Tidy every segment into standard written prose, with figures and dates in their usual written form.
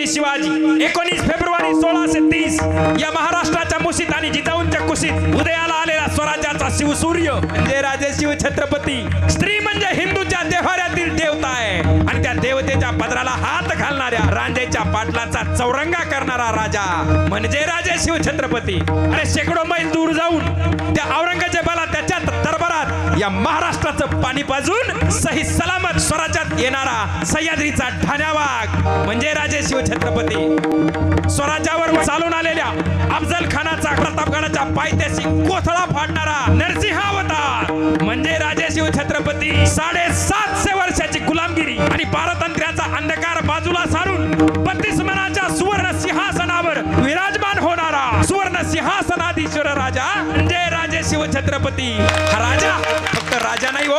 Chhatrapati Shivaji 19 February 1630 या महाराष्ट्राच्या मुशीत आणि जिजाऊंच्या कुशीत उदयाला आलेला स्वराज्याचा शिवसूर्य म्हणजे राजे शिव छत्रपती। स्त्री म्हणजे हिंदूच्या देव्हाऱ्यातील देवता आहे आणि त्या देवतेच्या पदराला हात घालणाऱ्या रांजेच्या पाटलाचा चौरंगा करणारा राजा म्हणजे राजे शिव छत्रपती। अरे शेकडो मैल दूर जाऊन त्या औरंगजेबाला त्याच्या दरबारात या महाराष्ट्राचं पाणी पाजून सही सलामत स्वराज्यात येणारा सह्याद्रीचा ठाण्यावाग म्हणजे राजे शिव छत्रपती। स्वराज्यावर चालून आलेल्या अफजल खानाचा प्रतापगडाच्या पायथ्याशी कोथळा फाडणारा नरसिंहावतार म्हणजे राजे शिव छत्रपती। 750 वर्षाची गुलामगिरी आणि पारतंत्र्याचा अंधकार बाजूला सारून 32 मनाच्या सुवर्ण सिंहासनावर विराजमान होणारा सुवर्ण सिंहासनाधीश्वर राजा म्हणजे राजे शिव छत्रपती। हा राजा फक्त राजा नाही हो,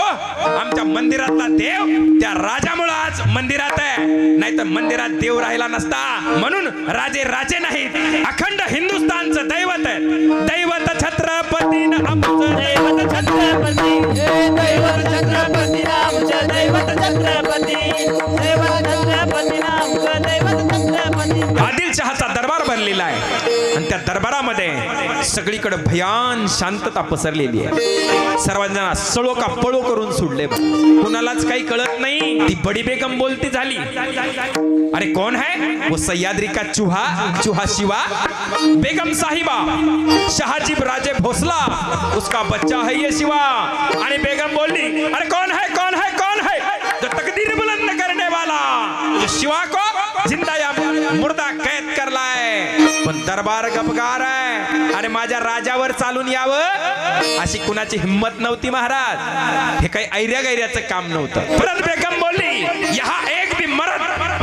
आमच्या मंदिरातला देव त्या राजामुळे आज मंदिरात आहे, नाहीतर मंदिरात देव राहिला नसता। म्हणून राजे राजे नाहीत, अखंड हिंदुस्थानचं दैवत आहे। दैवत छत्रपती आमचं दैवत छत्रपती, दैवत छत्रपती आमचं दैवत छत्रपती, दैवत छत्रपती आमचं दैवत छत्रपती। आदिलशहाचा दरबार भरलेला आहे आणि त्या दरबारामध्ये सगळीकडे भयान शांतता पसरलेली आहे। सर्वांना सळो का पळो करून सोडले, कुणालाच काही कळत नाही। ती बडी बेगम बोलती झाली, अरे कौन है वो सह्याद्री का चूहा, चूहा शिवा? बेगम साहिबा शाहजीब राजे भोसला उसका बच्चा है ये शिवा। आणि बेगम बोलली, अरे कौन है कौन है कौन है जो तकदीर बुलंद करने वाला, जो शिवा को जिंदा या मुर्दा कैद करलाय। पण दरबार गपगार आहे, अरे माझ्या राजावर चालून यावं अशी कुणाची हिम्मत नव्हती महाराज। हे काही ऐर्या गैर्याचं काम नव्हतं। परत बेगम बोलली, यहाँ एक भी मर्द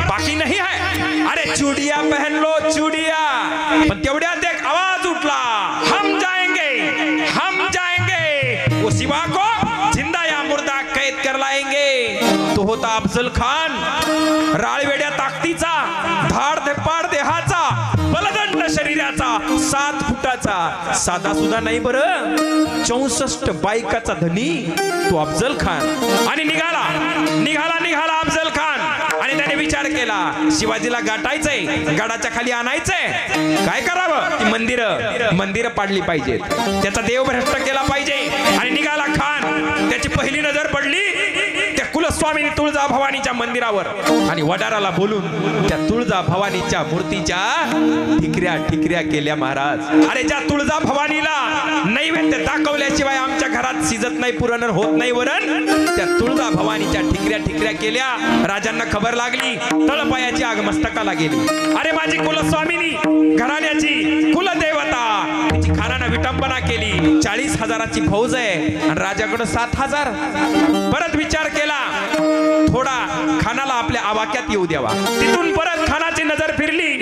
बाकी नहीं है, अरे चूड़िया पहन लो चूड़िया। पण तेवढ्यात एक आवाज उठला, हम जाएंगे हम जाएंगे, वो शिवा को जिंदा या मुर्दा कैद कर लाएंगे। तो होता अफजल खान, राळवेड्या ताकदीचा, धाड धेपाड देहाचा, बलदंड शरीराचा, 7 फुटाचा, साधा सुद्धा नाही बरं, 64 बायकाचा धनी तो अफजल खान। आणि निघाला निघाला निघाला अफजल खान आणि त्याने विचार केला, शिवाजीला गाठायचंय, गडाच्या खाली आणायचंय, काय करावं? ती मंदिरं पाडली पाहिजेत, त्याचा देव भ्रष्ट केला पाहिजे। आणि निघाला खान, त्याची पहिली नजर पडली त्या कुलस्वामिनी तुळजा भवानीच्या मंदिरावर आणि वडाराला बोलून त्या तुळजा भवानीच्या मूर्तीच्या ठिकऱ्या ठिकऱ्या केल्या महाराज। अरे ज्या तुळजा भवानीला नैवेद्य दाखवल्याशिवाय आमच्या घरात शिजत नाही, पुरण होत नाही वरण, त्या तुळजा भवानीच्या ठिकऱ्या ठिकऱ्या केल्या। राजांना खबर लागली, तळपायाची आग मस्तकाला गेली। अरे माझी कुलस्वामिनी घराण्याची कुलदेवता, तिची खानानं विटंबना केली। 40,000ची फौज आहे आणि राजाकडे 7,000। परत विचार केला, थोडा खानाला आपल्या आवाक्यात येऊ द्यावा। तिथून परत खानाची नजर फिरली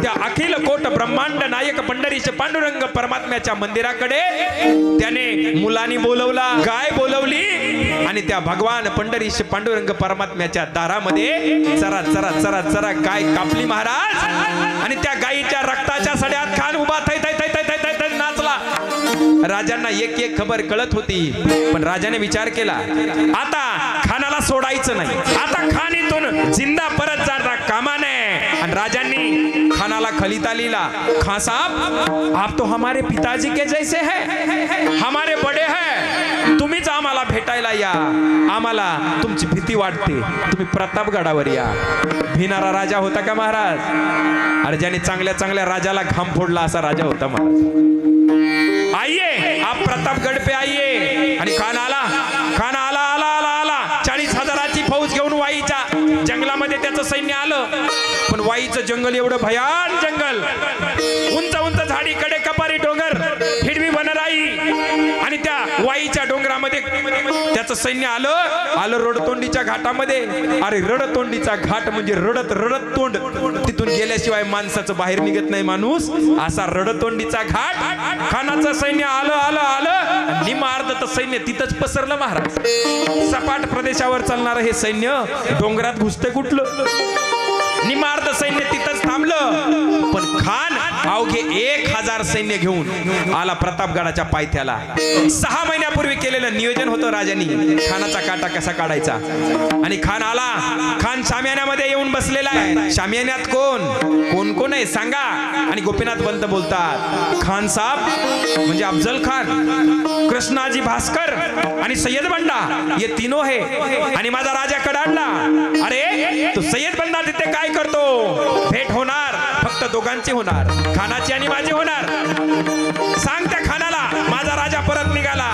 त्या अखिल कोट ब्रह्मांड नायक पंढरीश पांडुरंग परमात्म्याच्या मंदिराकडे। त्याने मुलांनी बोलवला, गाय बोलवली आणि त्या भगवान पंढरीश पांडुरंग परमात्म्याच्या दारामध्ये चरा चरा चरा चरा गाय कापली महाराज। आणि त्या गायीच्या रक्ताच्या सड्यात खान उभा थै थै थै थै थै थै नाचला। राजांना एक एक खबर कळत होती, पण राजाने विचार केला, आता खानाला सोडायचं नाही, आता खान इथून जिंदा परत जाणार कामा नये। आणि राजांनी खानाला खलिता लिहिला, खान साहब आप तो हमारे पिताजी के जैसे हैं, हमारे बड़े हैं, तुम्हीच आम्हाला भेटायला या, आम्हाला तुमची भीती वाटते, तुम्ही प्रतापगडावर या। भिनारा राजा होता का महाराज? अरे ज्याने चांगल्या चांगल्या राजाला घाम फोडला असा राजा होता महाराज। आइए आप प्रतापगड पे आइए। आणि खान आला आला आला आला 40,000ची फौज घेऊन वाईच्या जंगलामध्ये त्याचं सैन्य आलं। पण वाईचं जंगल एवढं भयान जंगल, उंच उंच झाडी, कडे कपारी डोंगर, हिरवी वनराई आणि त्या वाईच्या डोंगरामध्ये त्याचं सैन्य आलं रडतोंडीच्या घाटामध्ये। अरे रडतोंडीचा घाट म्हणजे रडत रडत तोंड, तिथून गेल्याशिवाय माणसाचं बाहेर निघत नाही माणूस, असा रडतोंडीचा घाट। खानाचं सैन्य आलं निमार्द सैन्य तिथंच पसरलं महाराज। सपाट प्रदेशावर चालणारं हे सैन्य डोंगरात घुसते कुठलं? निमार्द सैन्य तिथंच थांबलं। पण खान अवघे 1000 सैन्य घेऊन आला प्रतापगडाच्या पायथ्याला. 6 महिन्यापूर्वी केलेलं नियोजन होतं राजांनी खानाचा काटा कसा काढायचा. आणि खान आला. खान शामियान्यामध्ये येऊन बसलेला आहे. शामियान्यात कोण कोण आहे सांगा. आणि गोपीनाथ पंत बोलतात खान साहब म्हणजे अफजल खान, कृष्णाजी भास्कर आणि सय्यद बंडा ये तीनों है. आणि माझा राजा कडाडला. अरे तो सय्यद बंडा तिथे काय करतो. भेट होणार फक्त दोघांची होणार, खानाची आणि माझी होणार. सांग त्या खानाला माझा राजा परत निघाला.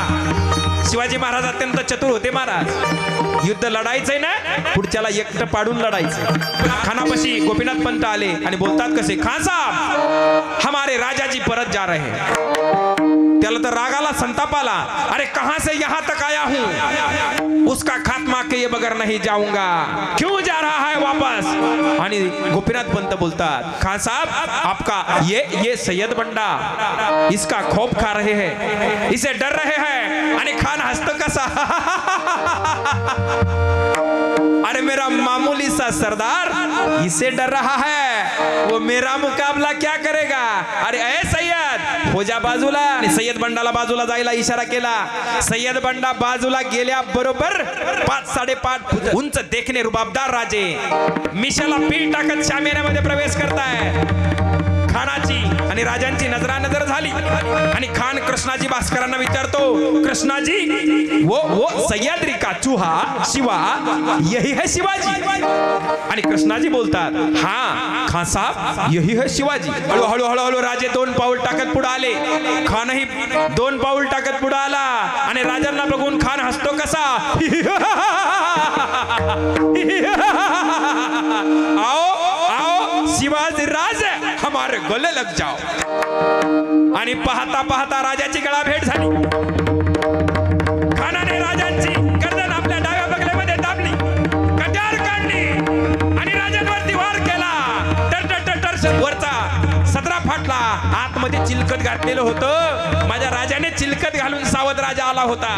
शिवाजी महाराज अत्यंत चतुर होते महाराज. युद्ध लढायचंय ना पुढच्याला एकटं पाडून लढायचं. खानापाशी गोपीनाथ पंत आले आणि बोलतात कसे. खान साहब हमारे राजा जी परत जा रहे हैं. त्याला तर रागाला संताप आला. अरे कहां से यहां तक आया हूं, उसका खात्मा किए बगैर नहीं जाऊंगा, क्यों जा रहा है वापस. आणि गोपीनाथ पंत बोलतात खान साहब आपका ये सैयद बंडा इसका खौफ खा रहे हैं, इसे डर रहे हैं. आणि खान हंसतो कसा. अरे मेरा मामूली सा सरदार इसे डर रहा है, वो मेरा मुकाबला क्या करेगा. अरे ए सय्यद हो जा बाजूला. आणि सय्यद बंडाला बाजूला जायला इशारा केला. सय्यद बंडा बाजूला गेल्या बरोबर 5-5.5 फूट उंच देखणे रुबाबदार राजे मिशाला पीठ टाकत शामियान्यामध्ये प्रवेश करताय. खानाची आणि राजांची नजरानजर झाली. आणि खान कृष्णाजी भास्करांना विचारतो कृष्णाजी वो सह्याद्री का चूहा शिवा यही है शिवाजी. आणि कृष्णाजी बोलतात हाँ खान साहब यही है शिवाजी. हळूहळू राजे 2 पाऊल टाकत पुढे आले. खानही 2 पाऊल टाकत पुढे आला. आणि राजांना बघून खान हसतो कसा. आओ शिवाजी राज हमारे गले लग जाओ. आणि पाहता पाहता राजाची गळा भेट झाली. खानाने राजांची गर्दन आपल्या डाव्या बगलेमध्ये दाबली, कट्यार काढली आणि राजांवरती वार केला. टर वरचा सदरा फाटला. आतमध्ये चिलकत घातलेलं होतं. माझ्या राजाने चिलकत घालून सावध राजा आला होता.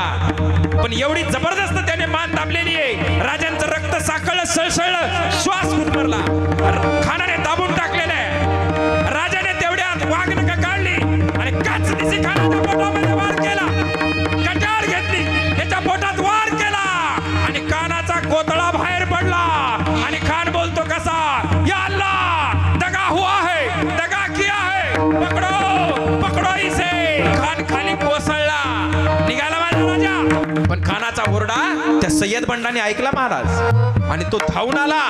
पण एवढी जबरदस्त त्याने मान दाबलेली आहे. राजांचं रक्त साकळलं, सळसळलं, श्वास गुदमरला. खानाने दाबून टाकलेलं आहे. राजाने तेवढ्यात वाघनखं काढली आणि काच दिसी खानाच्या पोटामध्ये वार केला. कटार घेतली, त्याच्या पोटात वार केला आणि कानाचा कोतळा बाहेर पडला. आणि खान बोलतो कसा या अल्लाह दगा हुआ है, दगा किया है, पकडो इसे. खान खाली कोसळला. निघाला माझा राजा. पण खानाचा ओरडा त्या सय्यद बंडाने ऐकला महाराज. आणि तो धावून आला.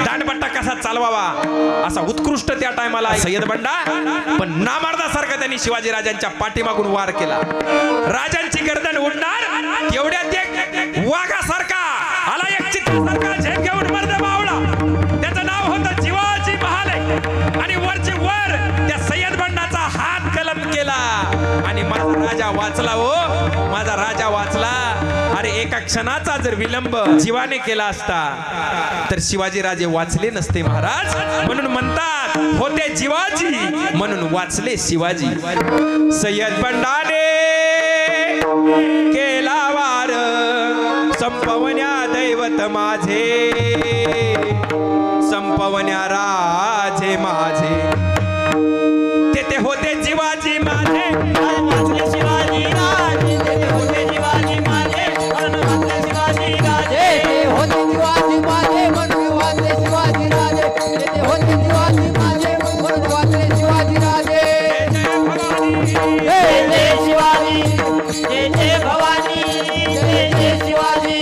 दांडपट्टा कसा चालवावा असा उत्कृष्ट त्या टायमाला सय्यद बंडा. पण नामार्दासारखा त्यांनी शिवाजी राजांच्या पाठीमागून वार केला. राजांची गर्दन उडणार एवढ्यात एक वाघासारखा आला, एक चित्रासारखा झेप घेऊन मर्द मावळा. त्याचं नाव होतं शिवाजी महाले. आणि वरचे वर त्या सय्यद बंडाचा हात कलम केला. आणि माझा राजा वाचला. हो माझा राजा वाचला. अरे एका क्षणाचा जर विलंब जीवाने केला असता तर शिवाजी राजे वाचले नसते महाराज. म्हणून म्हणतात होते जीवाजी म्हणून वाचले शिवाजी. सय्यद बंडाने केला वार संपवण्या दैवत माझे, संपवण्या राजे माझे. तेथे होते जीवाजी माझे, वाचले शिवाजी राजे. तेथे होते जीवाजी माझे, वाचले शिवाजी राजे. होते शिवाजी माझे म्हणून वाचले शिवाजी राजे. तेथे होते शिवाजी माझे म्हणून वाचले शिवाजी राजे. जय जय शिवाजी, जय जय भवानी, जय जय शिवाजी,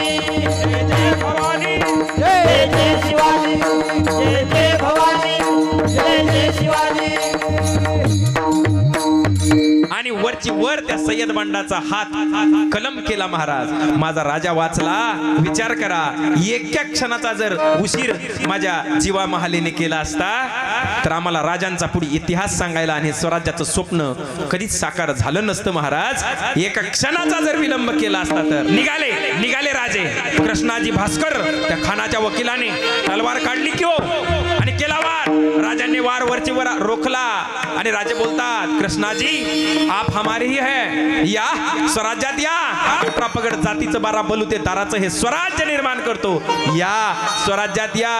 जय जय भवानी, जय जय शिवाजी, जय जय भवानी, जय जय शिवाजी. आणि वरची वर त्या सय्यद बंडाचा हात कलम केला महाराज. माझा राजा वाचला. विचार करा एका क्षणाचा जर उशीर माझ्या जीवा महालेने केला असता तर आम्हाला राजांचा पुढे इतिहास सांगायला आणि स्वराज्याचं स्वप्न कधीच साकार झालं नसतं महाराज. एका क्षणाचा जर विलंब केला असता तर निघाले राजे. कृष्णाजी भास्कर त्या खानाच्या वकिलाने तलवार काढली की हो आणि केला वार. राजांनी वार वरची वर रोखला आणि राजे बोलतात कृष्णाजी आप हमारे ही है या स्वराज्यात या 18 पगड जातीचं 12 बलुते दाराचं हे स्वराज्य निर्माण करतो या स्वराज्यात या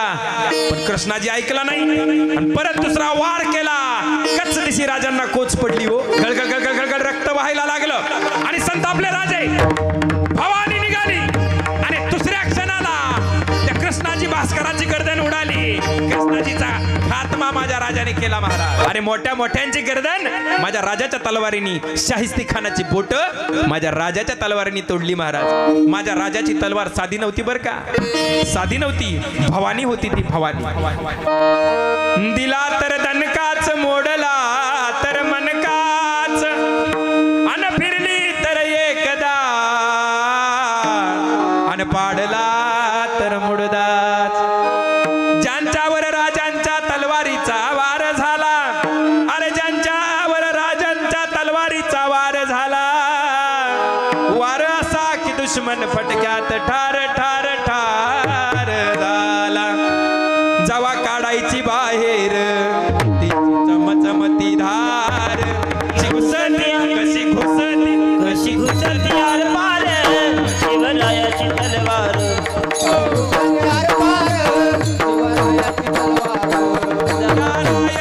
पण कृष्णाजी ऐकला नाही आणि परत दुसरा वार केला कच दिशी राजांना कोच पडली हो गळगळ गळगळ गळगळ रक्त वाहायला लागलं आणि संतापले राजे भवानी निघाली आणि दुसऱ्या क्षणाला त्या कृष्णाजी भास्कराची गर्दन उडाली कृष्णाजीचा खात्मा माझ्या राजाने केला महाराज अरे मोठ्या मोठ्यांची गर्दन माझ्या राजाच्या तलवारीने शाहिस्ती खानाची बोट माझ्या राजाच्या तलवारीने तोडली महाराज माझ्या राजाची तलवार साधी नव्हती बर का साधी नव्हती भवानी होती ती भवानी दिला तर दणकाच मोडला तर मनकाच अन फिरली तर एकदा अन पाडला तर मुडदाच ज्यांच्यावर राजांच्या तलवारीचा वार झाला अरे ज्यांच्यावर राजांच्या तलवारीचा वार झाला वार असा की दुश्मन फटक्यात ठार ठार ठार झाला जवा काढायची बाहेर ती चमचमती धार घुसती कशी घुसती कशी घुसती यार पार शिवरायाची तलवार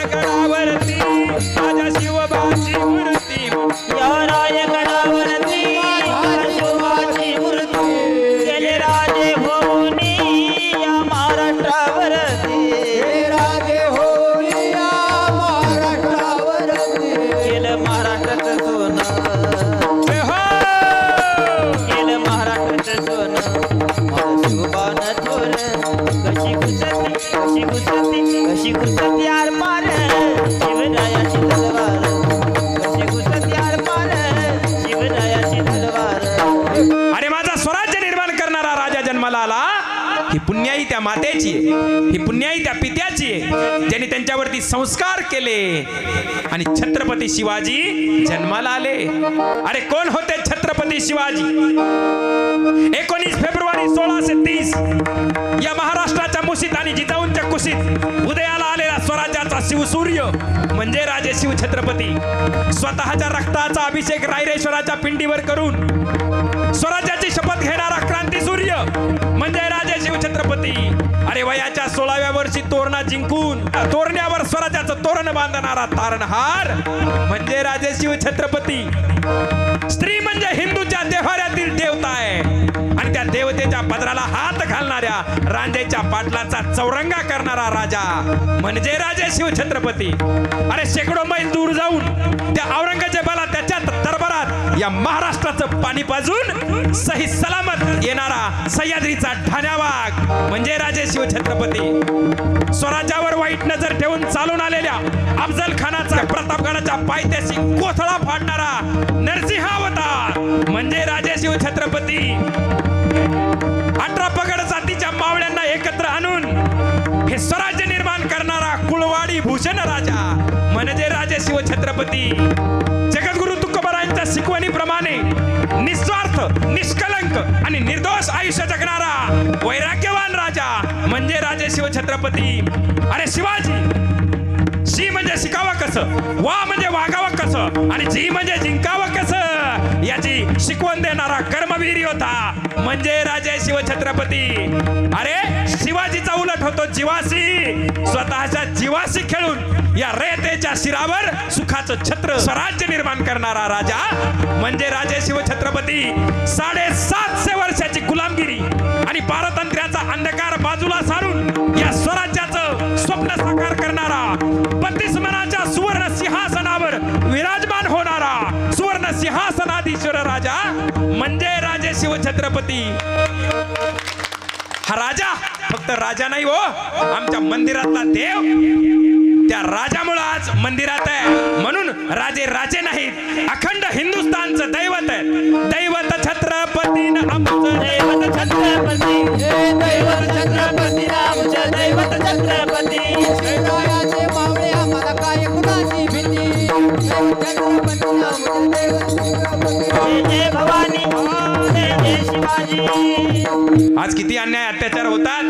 गडावरती माझ्या शिवबाची मूर्ती या गडावरती शिवाची मूर्ती गेले राजे होऊन या महाराष्ट्रावरती राजे होई या महाराष्ट्रावरती गेलं महाराष्ट्राचं सोनं गेलं महाराष्ट्राचं सोनं माझं शिवबान थोर कशी घुसती यार पार शिवरायाची तलवार कशी घुसती यार पार शिवरायाची तलवार अरे माझा स्वराज्य निर्माण करणारा राजा जन्माला आला ही पुण्याई त्या मातेची आहे ही पुण्याई त्या पित्याची आहे ज्यांनी त्यांच्यावरती संस्कार केले आणि छत्रपती शिवाजी जन्माला आले अरे कोण होते छत्रपती शिवाजी 19 फेब्रुवारी 1630 या महाराष्ट्राच्या मुशीत आणि जिजाऊंच्या कुशीत उदयाला आलेला स्वराज्याचा शिवसूर्य म्हणजे राजे शिवछत्रपती स्वतःच्या रक्ताचा अभिषेक रायरेश्वराच्या पिंडीवर करून स्वराज्याची शपथ घेणारा क्रांती सूर्य म्हणजे राजे शिवछत्रपती अरे वयाच्या 16व्या वर्षी तोरणा जिंकून तोरण्यावर स्वराज्याचं तोरण बांधणारा तारणहार म्हणजे राजे शिवछत्रपती स्त्री म्हणजे हिंदूच्या देव्हाऱ्यातील देवता आहे आणि त्या देवतेच्या पदराला हात घालणाऱ्या रांजेच्या पाटलाचा चौरंगा करणारा राजा म्हणजे राजे शिवछत्रपती अरे शेकडो मैल दूर जाऊन त्या औरंगजेबाला त्याच्या दरबारात या महाराष्ट्राचं पाणी पाजून सही सलामत येणारा सह्याद्रीचा ठाण्यावाग म्हणजे राजे शिवछत्रपती स्वराज्यावर वाईट नजर ठेवून चालून आलेल्या अफजल खानाचा प्रतापगडाच्या पायथ्याशी कोथळा फाडणारा नरसिंहावतार म्हणजे राजे शिवछत्रपती 18 पगड जातीच्या मावळ्यांना एकत्र आणून हे स्वराज्य निर्माण करणारा कुळवाडी भूषण राजा म्हणजे राजे शिवछत्रपती जगद्गुरु तुकोबारायांच्या शिकवणीप्रमाणे निस्वार्थ निष्कलंक आणि निर्दोष आयुष्य जगणारा वैराग्यवान राजा म्हणजे राजे शिवछत्रपती अरे शिवाजी शी म्हणजे शिकावं कसं वा म्हणजे वागावं कसं आणि जी म्हणजे जिंकावं कसं याची शिकवण देणारा कर्मवीर योद्धा म्हणजे राजे शिवछत्रपती अरे शिवाजीचा उलट होतो जीवाशी स्वतःच्या जीवाशी खेळून या रयतेच्या शिरावर सुखाचं छत्र स्वराज्य निर्माण करणारा राजा म्हणजे राजे शिवछत्रपती 750 वर्षाची गुलामगिरी आणि पारतंत्र्याचा अंधकार बाजूला सारून या स्वराज्याचं स्वप्न साकार करणारा 32 मनाच्या सुवर्ण सिंहासनावर विराजमान होणारा सुवर्ण सिंहासनाधीश्वर राजा म्हणजे राजे शिवछत्रपती हा राजा फक्त राजा नाही हो आमच्या मंदिरातला देव त्या राजामुळे आज मंदिरात आहे म्हणून राजे राजे नाहीत अखंड हिंदुस्थानचं दैवत आहे दैवत छत्रपती आमचं दैवत छत्रपती दैवत छत्रपती आमचं दैवत छत्रपती शिवरायाचे मावळे आम्हाला काय कुणाची भीती छत्रपती आमचे दैवत छत्रपती जय भवानी जय शिवाजी आज किती अन्याय अत्याचार होतात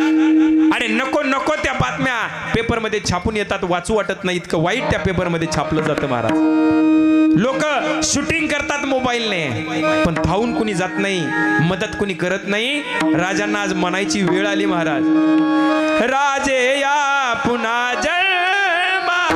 आणि नको नको त्या बातम्या पेपरमध्ये छापून येतात, वाचू वाटत नाही, इतकं वाईट त्या पेपरमध्ये छापलं जातं महाराज. लोक शूटिंग करतात मोबाईलने, पण धावून कुणी जात नाही, मदत कुणी करत नाही. राजांना आज म्हणायची वेळ आली महाराज, राजे या पुन्हा जन्माला.